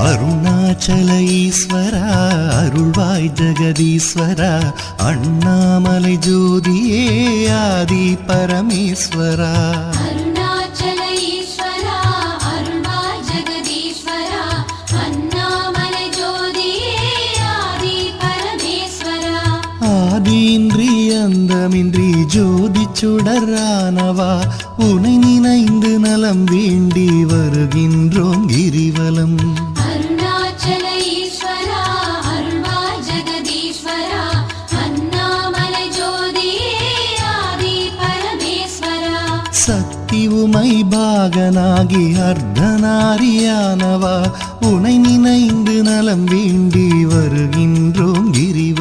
அருணாச்சல ஈஸ்வரா அருள்வாய் ஜெகதீஸ்வரா அண்ணாமலை ஜோதியே ஆதி பரமேஸ்வரா அருணாச்சல ஈஸ்வரா அருள்வாய் ஜெகதீஸ்வரா அண்ணாமலை ஜோதியே ஆதி பரமேஸ்வரா ஆதியின்றி அந்தமின்றி ஜோதி சுடரானவா உனை நினைந்து நலம் வேண்டி வருகின்றோம் கிரிவலம் அருணாச்சல ஈஸ்வரா அருள்வாய் ஜெகதீஸ்வரா அண்ணாமலை ஜோதியே ஆதி பரமேஸ்வரா சக்தி உமை பாகனாகி அர்த்தநாரியானவா உனை நினைந்து நலம் வேண்டி வருகின்றோம் கிரிவலம்